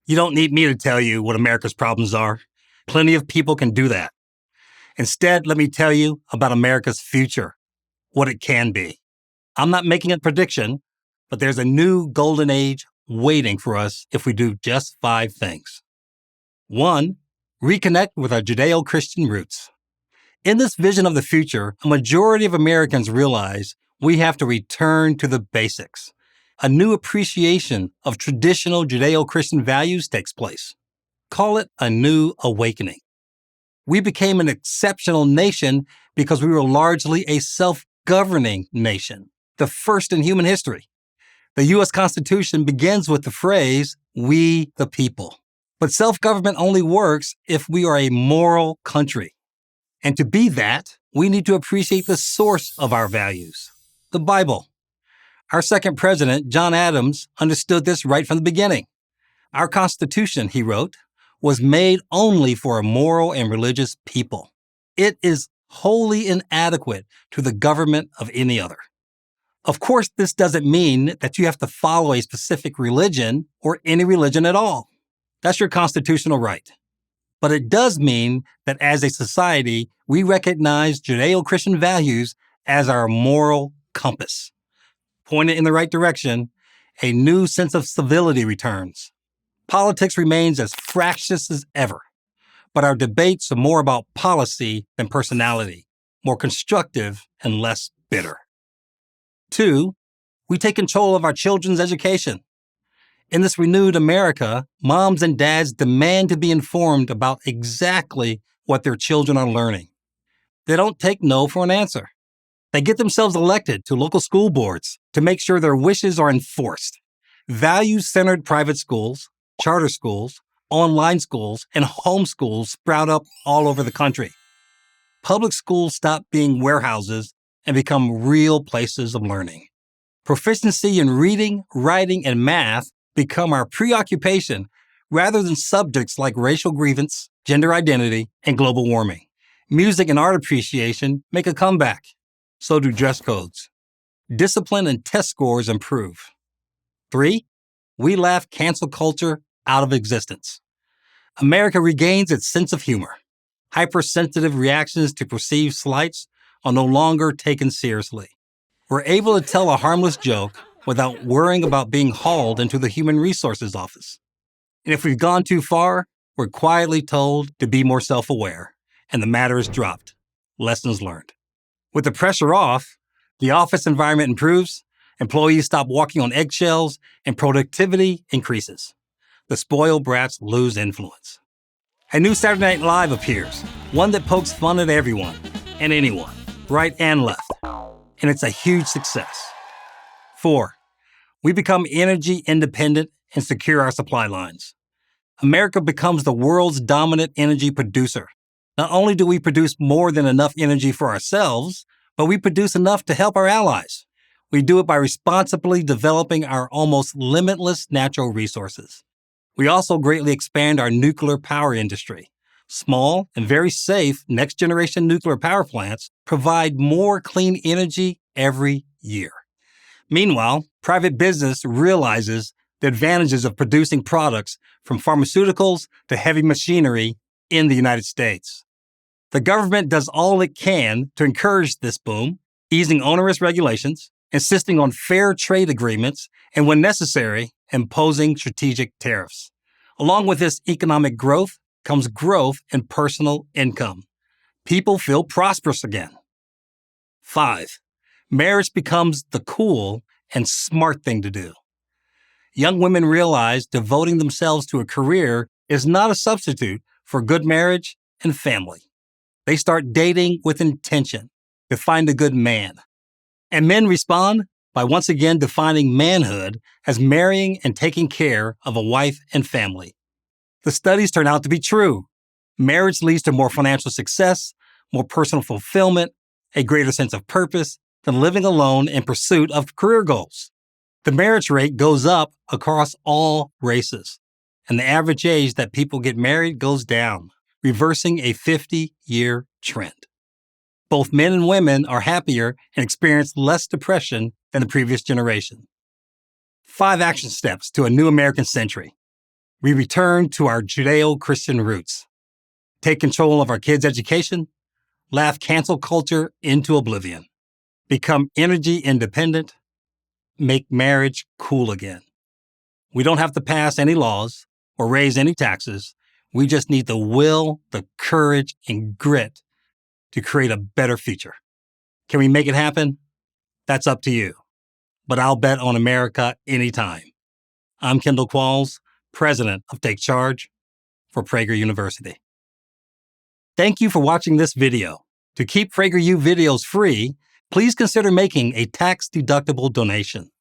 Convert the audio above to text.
You don't need me to tell you what America's problems are. Plenty of people can do that. Instead, let me tell you about America's future, what it can be. I'm not making a prediction, but there's a new golden age waiting for us if we do just 5 things. 1, reconnect with our Judeo-Christian roots. In this vision of the future, a majority of Americans realize we have to return to the basics. A new appreciation of traditional Judeo-Christian values takes place. Call it a new awakening. We became an exceptional nation because we were largely a self-governing nation, the first in human history. The U.S. Constitution begins with the phrase, "we the people." But self-government only works if we are a moral country. And to be that, we need to appreciate the source of our values, the Bible. Our second president, John Adams, understood this right from the beginning. Our Constitution, he wrote, was made only for a moral and religious people. It is wholly inadequate to the government of any other. Of course, this doesn't mean that you have to follow a specific religion or any religion at all. That's your constitutional right. But it does mean that as a society, we recognize Judeo-Christian values as our moral compass. Pointed in the right direction, a new sense of civility returns. Politics remains as fractious as ever, but our debates are more about policy than personality, more constructive and less bitter. 2, we take control of our children's education. In this renewed America, moms and dads demand to be informed about exactly what their children are learning. They don't take no for an answer. They get themselves elected to local school boards to make sure their wishes are enforced. Values-centered private schools, charter schools, online schools, and homeschools sprout up all over the country. Public schools stop being warehouses and become real places of learning. Proficiency in reading, writing, and math become our preoccupation rather than subjects like racial grievance, gender identity, and global warming. Music and art appreciation make a comeback. So do dress codes. Discipline and test scores improve. 3, we laugh cancel culture out of existence. America regains its sense of humor. Hypersensitive reactions to perceived slights are no longer taken seriously. We're able to tell a harmless joke without worrying about being hauled into the Human Resources Office. And if we've gone too far, we're quietly told to be more self-aware, and the matter is dropped. Lessons learned. With the pressure off, the office environment improves, employees stop walking on eggshells, and productivity increases. The spoiled brats lose influence. A new Saturday Night Live appears, one that pokes fun at everyone and anyone, right and left. And it's a huge success. 4, we become energy independent and secure our supply lines. America becomes the world's dominant energy producer. Not only do we produce more than enough energy for ourselves, but we produce enough to help our allies. We do it by responsibly developing our almost limitless natural resources. We also greatly expand our nuclear power industry. Small and very safe next-generation nuclear power plants provide more clean energy every year. Meanwhile, private business realizes the advantages of producing products from pharmaceuticals to heavy machinery in the United States. The government does all it can to encourage this boom, easing onerous regulations, insisting on fair trade agreements, and when necessary, imposing strategic tariffs. Along with this economic growth comes growth in personal income. People feel prosperous again. 5, marriage becomes the cool and smart thing to do. Young women realize devoting themselves to a career is not a substitute for good marriage and family. They start dating with intention to find a good man. And men respond by once again defining manhood as marrying and taking care of a wife and family. The studies turn out to be true. Marriage leads to more financial success, more personal fulfillment, a greater sense of purpose than living alone in pursuit of career goals. The marriage rate goes up across all races, and the average age that people get married goes down, reversing a 50-year trend. Both men and women are happier and experience less depression than the previous generation. 5 action steps to a new American century. We return to our Judeo-Christian roots, take control of our kids' education, laugh cancel culture into oblivion, become energy independent, make marriage cool again. We don't have to pass any laws or raise any taxes. We just need the will, the courage, and grit to create a better future. Can we make it happen? That's up to you. But I'll bet on America anytime. I'm Kendall Qualls, president of Take Charge for Prager University. Thank you for watching this video. To keep PragerU videos free, please consider making a tax-deductible donation.